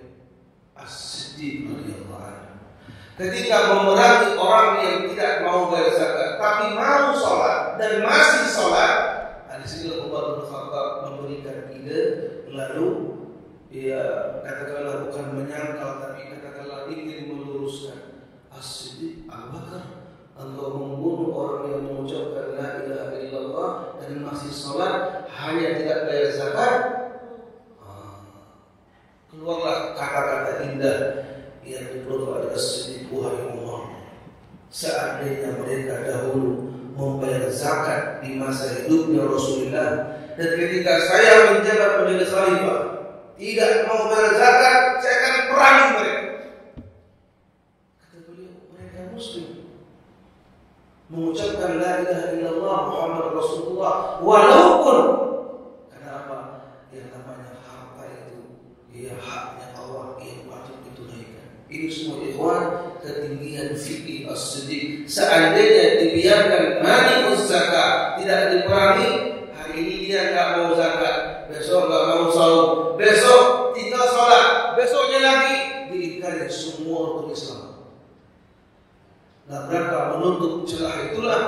As-Siddiq radhiyallahu anhu. Ketika memerangi orang yang tidak mau bayar zakat tapi mau sholat dan masih sholat, di sini Umar bin Khattab memberikan ide, lalu dia katakanlah bukan menyangkal tapi katakanlah ingin meluruskan. As-Siddiq, Abu Bakar, engkau membunuh orang yang mengucapkan la ilaha illallah dan masih sholat hanya tidak bayar zakat. Keluarlah kata-kata indah yang dikeluarkan oleh As-Siddiq, wahai Umar, seandainya mereka dahulu membayar zakat di masa hidupnya Rasulullah, dan ketika saya menjabat menjadi khalifah tidak mau bayar zakat, saya akan perangi mereka. Kata beliau, mereka muslim, mengucapkan la ilaha illallah Muhammad Rasulullah, walaupun kenapa yang namanya harta itu ya haknya Allah yang wajib ditunaikan. Ini semua ikhwan ketinggian fikih As-Siddiq. Seandainya dibiarkan mani'uz zakat, tidak diperangi, hari ini dia nggak mau zakat, besok nggak mau saum, besok tinggal sholat, besoknya lagi diingkari semua rukun Islam. Nah, mereka menuntut celah itulah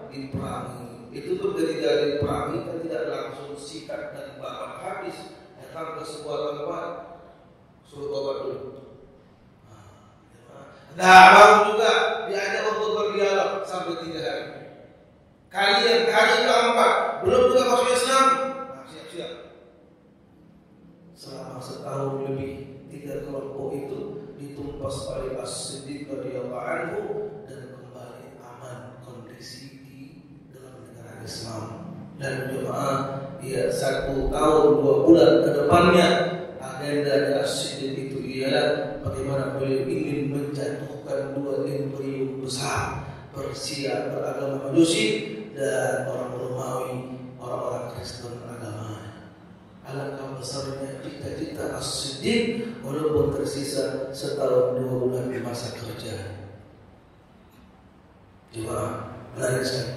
diperangi. Itu tuh ketika diperangi kan tidak langsung sikat dan bakar habis, datang ke sebuah tempat suruh tobat dulu. Nah, baru juga diajak untuk berdialog sampai 3 hari. Kalian hari keempat belum juga masuk Islam, nah, siap-siap. Selama setahun lebih 3 kelompok itu ditumpas oleh As-Siddiq radhiyallahu anhu dan kembali aman kondisi di dalam negara Islam. Dan jemaah ya 1 tahun 2 bulan ke depannya agenda As-Siddiq itu ialah bagaimana beliau ingin menjatuhkan 2 imperium besar, Persia beragama Majusi dan orang Romawi, orang-orang Kristen agama. Alangkah besarnya cita-cita As-Siddiq walaupun tersisa 1 tahun 2 bulan di masa kerja. Jemaah, menarik sekali.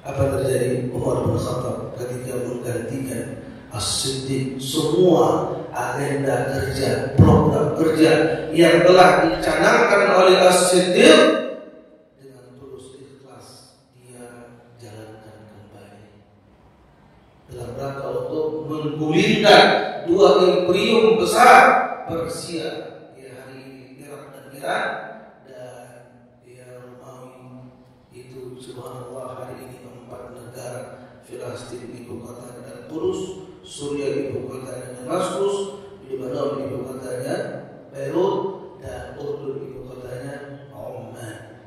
Apa terjadi? Umar bin Khattab ketika menggantikan As-Siddiq, semua agenda kerja, program kerja yang telah dicanangkan oleh As-Siddiq dengan tulus ikhlas dia jalankan kembali dalam rangka untuk menggulingkan 2 imperium besar, Persia di hari ini Irak dan Iran, dan Romawi. Itu subhanallah hari ini 4 negara, Filistin ibu kota dan Turus, Suriah ibu kotanya Damaskus, Lebanon ibu kotanya Beirut, dan Urdun ibu kotanya Oman.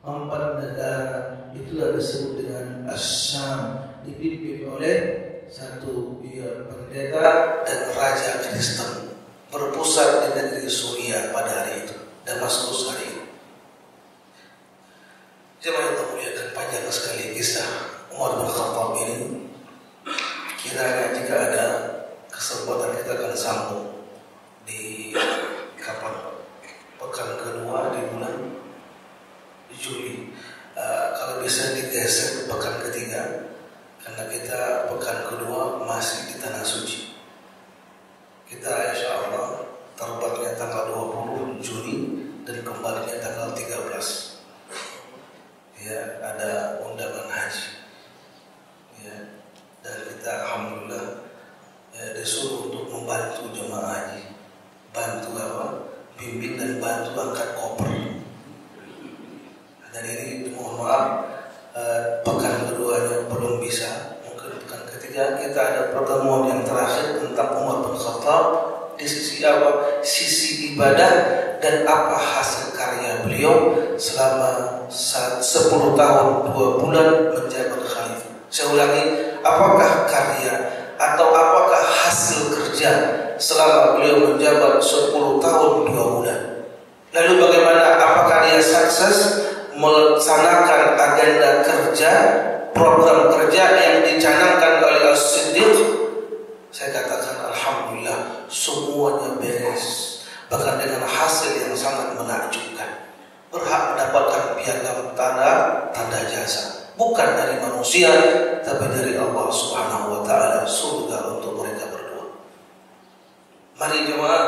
4 negara itulah disebut dengan As-Syam, dipimpin oleh satu pendeta dan raja Kristen, berpusat di negeri Suriah pada hari itu, Damaskus hari ini. Jemaah yang mulia dan panjang sekali kisah Umar bin Khattab ini. Kiranya jika ada kesempatan kita akan sambung di pekan kedua di bulan Juli. Kalau bisa digeser ke pekan ketiga, karena kita pekan kedua masih di Tanah Suci. Kita insya Allah terbangnya tanggal 20 Juni dan kembalinya tanggal 13. Ya, ada undangan haji. Ya, dan kita alhamdulillah disuruh untuk membantu jemaah haji, bantu apa? Bimbing dan bantu angkat koper. Dan ini mohon maaf pekan keduanya belum bisa. Mungkin pekan ketiga kita ada pertemuan yang terakhir tentang Umar bin Khattab di sisi apa? Sisi ibadah dan apa hasil karya beliau selama 10 tahun 2 bulan menjabat khalifah. Saya ulangi, apakah karya atau apakah hasil kerja selama beliau menjabat 10 tahun 2 bulan? Lalu bagaimana, apakah dia sukses melaksanakan agenda kerja, program kerja yang dicanangkan oleh As-Siddiq? Saya katakan alhamdulillah semuanya beres, bahkan dengan hasil yang sangat menakjubkan. Berhak mendapatkan piagam tanda jasa, bukan dari manusia, tapi dari Allah Subhanahu wa taala, surga untuk mereka berdua. Mari jemaah,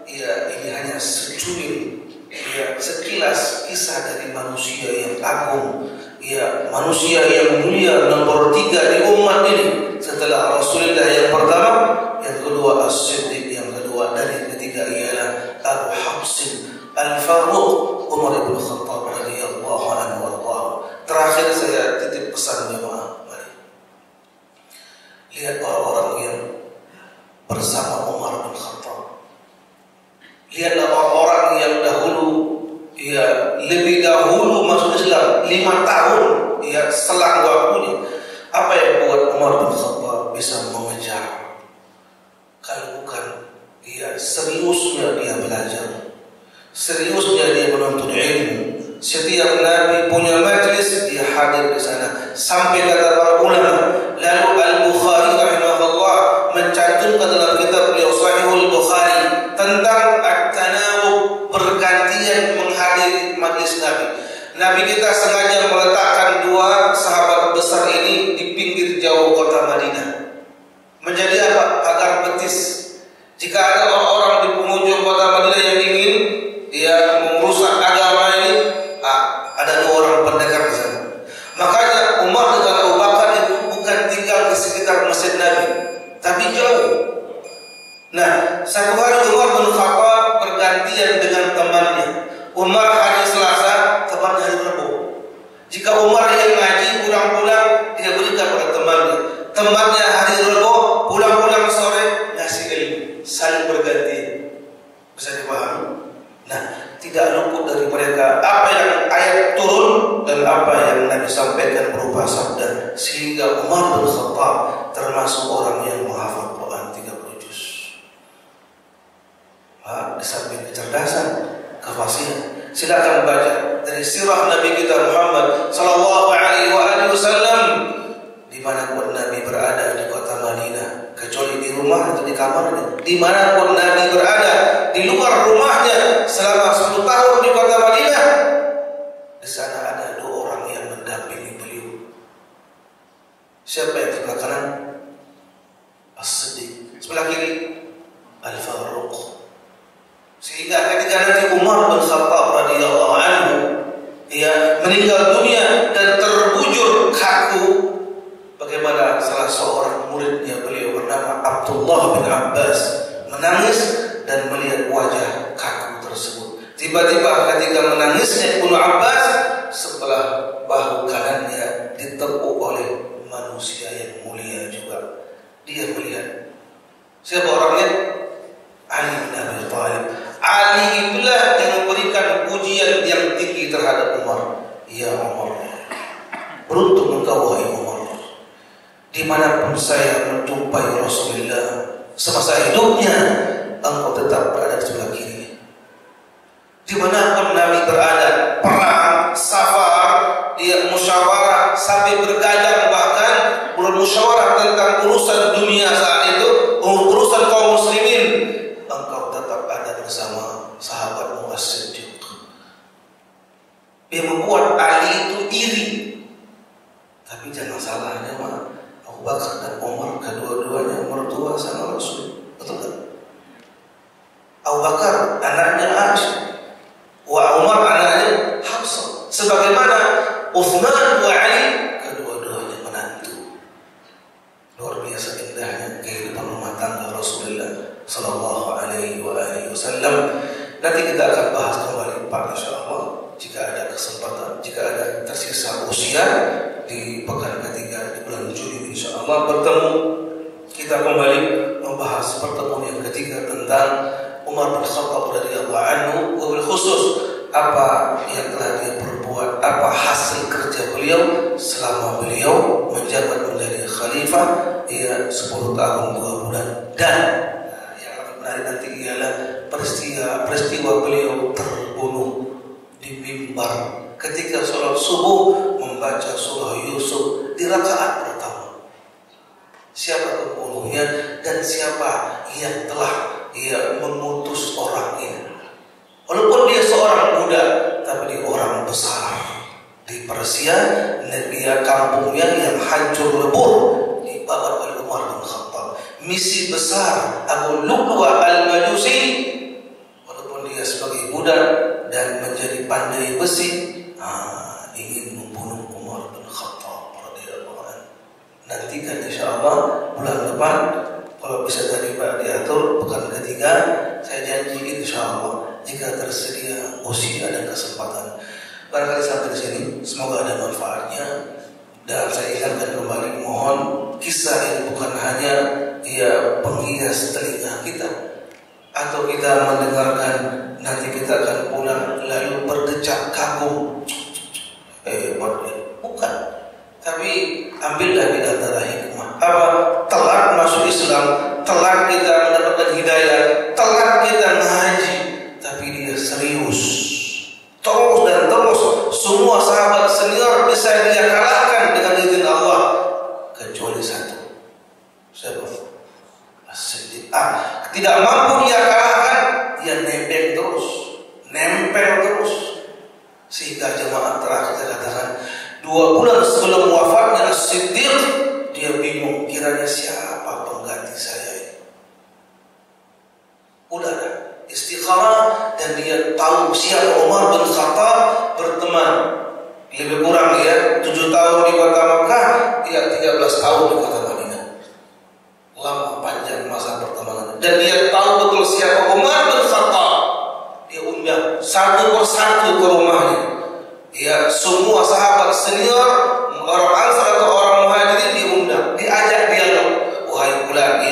ya ini hanya secuil, ya sekilas kisah dari manusia yang agung, ya manusia yang mulia nomor 3 di umat ini setelah Rasulullah yang pertama, yang kedua As-Siddiq, yang kedua dan yang ketiga ialah Abu Hafsin Al-Faruq Umar ibn Khattab radhiyallahu anhu warḍah. Terakhir saya titip pesan jemaah, mari lihat orang-orang yang bersama Umar bin Khattab. Lihatlah orang-orang yang dahulu, ya lebih dahulu masuk Islam 5 tahun, ya selang waktunya. Apa yang buat Umar bin Khattab bisa mengejar? Kalau bukan, ya seriusnya dia belajar, seriusnya dia menuntut ilmu. Setiap Nabi punya majlis, dia hadir di sana. Sampai kata para ulama, lalu Al-Bukhari rahimahullah mencantumkan dalam kitab beliau Sahihul Bukhari tentang at-tanawub, bergantian menghadiri majlis Nabi. Nabi kita sengaja meletakkan 2 sahabat besar ini di pinggir jauh kota Madinah. Menjadi apa? Agar betis. Jika ada orang-orang di penghujung kota Madinah yang ingin merusak agama ini, ada 2 orang pendekar di sana. Makanya Umar dengan Abu Bakar itu bukan tinggal di sekitar masjid Nabi, tapi jauh. Nah, satu hari Umar bin Khattab bergantian dengan temannya. Umar hari Selasa, temannya hari Rabu. Jika Umar yang ngaji pulang-pulang, dia berikan pada temannya. Temannya hari Rabu pulang-pulang sore ngasih ilmu, saling bergantian. Bisa dipahami? Nah, tidak luput dari mereka apa yang ayat turun dan apa yang Nabi sampaikan berupa sabda, sehingga Umar bin Khattab termasuk orang yang menghafal Quran 30 juz. Di samping kecerdasan, kefasihan, silakan baca dari sirah Nabi kita Muhammad sallallahu alaihi wasallam. Di mana pun Nabi berada di kota Madinah, kecuali di rumah atau di kamarnya, di mana pun Nabi berada di luar rumahnya selama 10 tahun di kota Madinah, di sana ada 2 orang yang mendampingi beliau. Siapa yang sebelah kanan? As-Siddiq, sebelah kiri Al-Faruq. Sehingga ketika nanti Umar bin Khattab radhiyallahu anhu meninggal dunia dan terbujur kaku, bagaimana salah seorang muridnya beliau bernama Abdullah bin Abbas menangis dan melihat wajah kaku tersebut. Tiba-tiba ketika menangisnya Ibnu Abbas, sebelah bahu kanannya ditepuk oleh manusia yang mulia juga. Dia melihat siapa orangnya? Ali bin Abi Thalib. Ali itulah yang memberikan pujian yang tinggi terhadap Umar. Ya Umar, beruntung engkau wahai Umar, dimanapun saya menjumpai Rasulullah semasa hidupnya, engkau tetap berada di sebelah kiri. Dimanapun Nabi berada, perang, safar, dia musyawarah sampai bergadang, bahkan bermusyawarah tentang urusan dunia saat itu, urusan kaum muslimin, engkau tetap ada bersama sahabatmu As-Siddiq. Yang membuat Ali itu iri. Tapi jangan salah, Abu Bakar dan Umar kedua-duanya mertua sama Rasul, betul tak? Abu Bakar anaknya Aisyah, wa Umar anaknya Hafsah. Sebagaimana Utsman wa Ali kedua-duanya menantu. Luar biasa indahnya kehidupan rumah tangga Rasulullah sallallahu alaihi wasallam. Nanti kita akan bahas kembali Pak, insyaallah, jika ada kesempatan, jika ada tersisa usia di pekan ketiga di bulan Juli, insyaallah bertemu kita kembali membahas pertemuan yang ketiga tentang Umar bin Khattab radhiyallahu anhu, wabil khusus apa yang telah dia perbuat, apa hasil kerja beliau selama beliau menjabat menjadi khalifah 10 tahun 2 bulan. Dan yang akan menarik nanti ialah peristiwa beliau terbunuh di mimbar ketika sholat subuh membaca surah Yusuf di rakaat pertama. Siapa pembunuhnya dan siapa yang telah mengutus orang ini? Walaupun dia besar di Persia, negeri kampungnya yang hancur lebur dibawa oleh Umar bin Khattab. Misi besar Abu Lu'lu'a al-Majusi, walaupun dia sebagai budak dan menjadi pandai besi, ingin membunuh Umar bin Khattab radhiyallahu anhu. Nantikan insyaallah bulan depan, kalau bisa tadi Pak diatur pekan ketiga, saya janji insyaallah jika tersedia usia dan kesempatan barangkali sampai di sini, semoga ada manfaatnya. Dan saya ingatkan kembali, mohon kisah ini bukan hanya penghias telinga kita, atau kita mendengarkan nanti kita akan pulang lalu berdecak kagum, bukan. Tapi ambillah di antara hikmah. Apa? Telat masuk Islam, telat kita mendapatkan hidayah, telat kita ngaji, tapi dia serius, terus dan terus. Semua sahabat senior bisa dia kalahkan dengan izin Allah, kecuali satu. Siapa? As-Siddiq. Tidak mampu dia kalahkan, dia nempel terus. Sehingga jemaah terakhir kita katakan 2 bulan sebelum wafatnya As-Siddiq, dia bingung kiranya siapa pengganti saya ini. Udah istikharah, dan dia tahu siapa Umar bin Khattab berteman. Lebih kurang dia 7 tahun di kota Makkah, dia 13 tahun di kota Madinah. Lama panjang masa pertemanan. Dan dia tahu betul siapa Umar bin Khattab. Dia undang satu persatu ke rumahnya. Ya, semua sahabat senior, orang Ansar atau orang Muhajirin diundang, diajak dialog. Wahai fulan,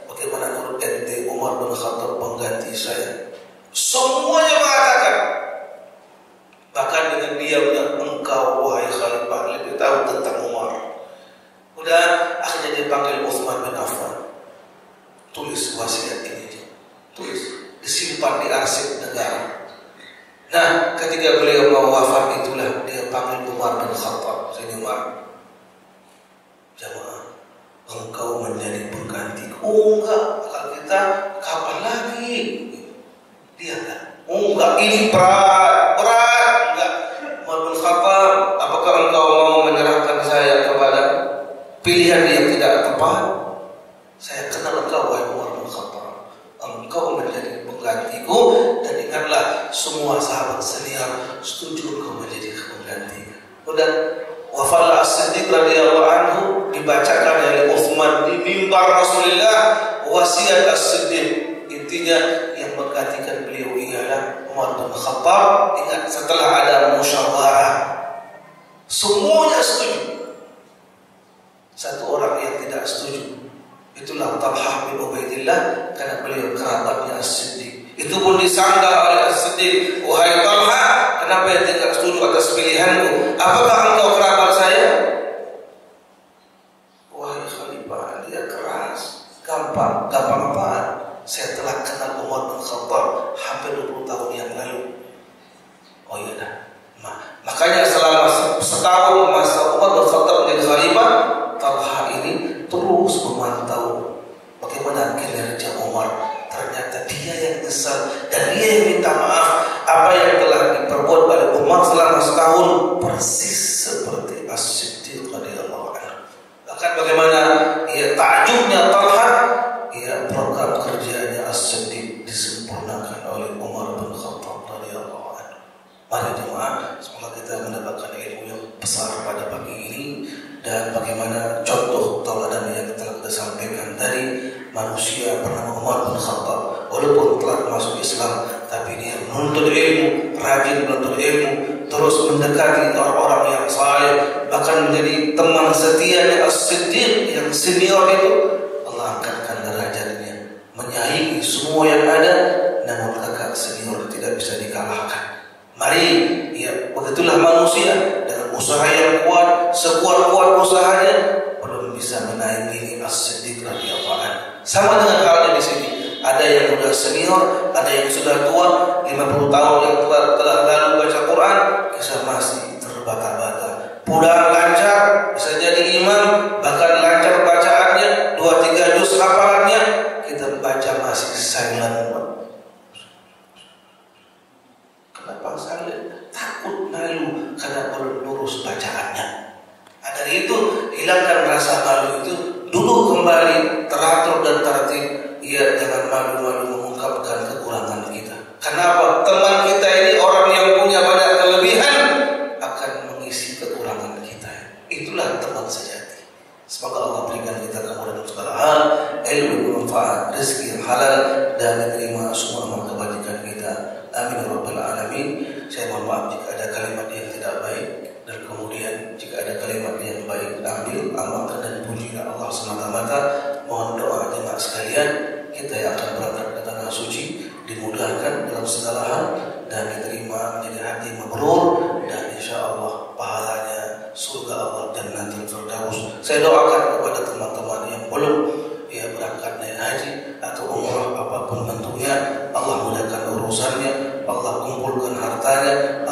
bagaimana menurut ente Umar bin Khattab pengganti saya? Semuanya mengatakan, bahkan dengan diamnya, engkau wahai khalifah lebih tahu tentang Umar. Udah, akhirnya dia panggil Utsman bin Affan. Tulis wasiat ini, tulis, disimpan di arsip negara. Nah, ketika beliau mau wafat itulah dia panggil Umar bin Khattab. Sini Umar, jamaah, engkau menjadi pengganti. Enggak, kalau kita kapan lagi? Dia enggak. Enggak, ini berat. Enggak. Umar bin Khattab, apakah engkau mau menyerahkan saya kepada pilihan yang tidak tepat? Saya kenal engkau, wahai Umar bin Khattab. Engkau menjadi penggantiku, dan ingatlah semua sahabat senior setuju engkau menjadi pengganti. Udah, wafatlah As-Siddiq radhiyallahu anhu, dibacakan oleh Utsman di mimbar Rasulullah wasiat As-Siddiq. Intinya yang menggantikan beliau ialah Umar bin Khattab. Ingat, setelah ada musyawarah semuanya setuju. Satu orang yang tidak setuju, itulah Talhah bin Ubaidillah, karena beliau kerabatnya As-Siddiq. Itu pun disanggah oleh As-Siddiq, wahai Talha, kenapa yang tidak setuju atas pilihanmu? Apakah engkau kerabat saya? Wahai khalifah, dia keras, gampang apaan? Saya telah kenal Umar bin Khattab hampir 20 tahun yang lalu. Oh iya dah. Makanya selama setahun masa Umar bin Khattab menjadi khalifah, Talha ini terus memantau bagaimana kinerja Umar. Ternyata dia yang nyesal dan dia yang minta maaf. Apa yang telah diperbuat oleh Umar selama setahun persis seperti As-Siddiq radhiyallahu anhu. Bahkan bagaimana takjubnya Talha, program kerjanya As-Siddiq disempurnakan oleh Umar bin Khattab radhiyallahu anhu. Mari jemaah, semoga kita mendapatkan ilmu yang besar pada pagi ini. Dan bagaimana contoh tauladan yang telah kita sampaikan tadi, manusia bernama Umar bin Khattab, walaupun telah masuk Islam, tapi dia menuntut ilmu, rajin menuntut ilmu, terus mendekati orang-orang yang saleh, bahkan menjadi teman setianya As-Siddiq yang senior itu. Allah angkatkan derajatnya, menyaingi semua yang ada, namun kakak senior tidak bisa dikalahkan. Mari, begitulah manusia dengan usaha yang kuat, sekuat-kuat usahanya, belum bisa menaiki As-Siddiq radhiyallahu anhu. Sama dengan halnya di sini, ada yang sudah senior, ada yang sudah tua, 50 tahun yang telah lalu baca Quran, kisah masih terbata-bata. Pulang lancar, bisa jadi imam, bahkan lancar bacaannya, 2-3 juz hafalannya, kita baca masih silent. Kenapa silent? takut malu karena belum lurus bacaannya. Dari itu hilangkan rasa malu itu, duduk kembali teratur dan tertib. Ya, jangan malu-malu mengungkapkan kekurangan kita. Kenapa? Teman kita ini orang yang punya banyak kelebihan akan mengisi kekurangan kita. Itulah teman sejati. Semoga Allah berikan kita kemudahan segala hal, ilmu bermanfaat, rezeki yang halal, dan diterima semua amal kebajikan kita. Amin ya rabbal alamin. Saya mohon maaf jika ada kalimat yang tidak baik, dan kemudian jika ada kalimat yang baik, ambil amalkan dan pujilah Allah semata-mata. Mohon doa jemaah sekalian, kita yang akan berangkat ke tanah suci dimudahkan dalam segala hal dan diterima menjadi hati mabrur, dan insya Allah pahalanya surga Allah Jannatul Firdaus. Saya doakan kepada teman-teman yang belum berangkat naik haji atau umrah apapun bentuknya, Allah mudahkan urusannya, Allah kumpulkan hartanya,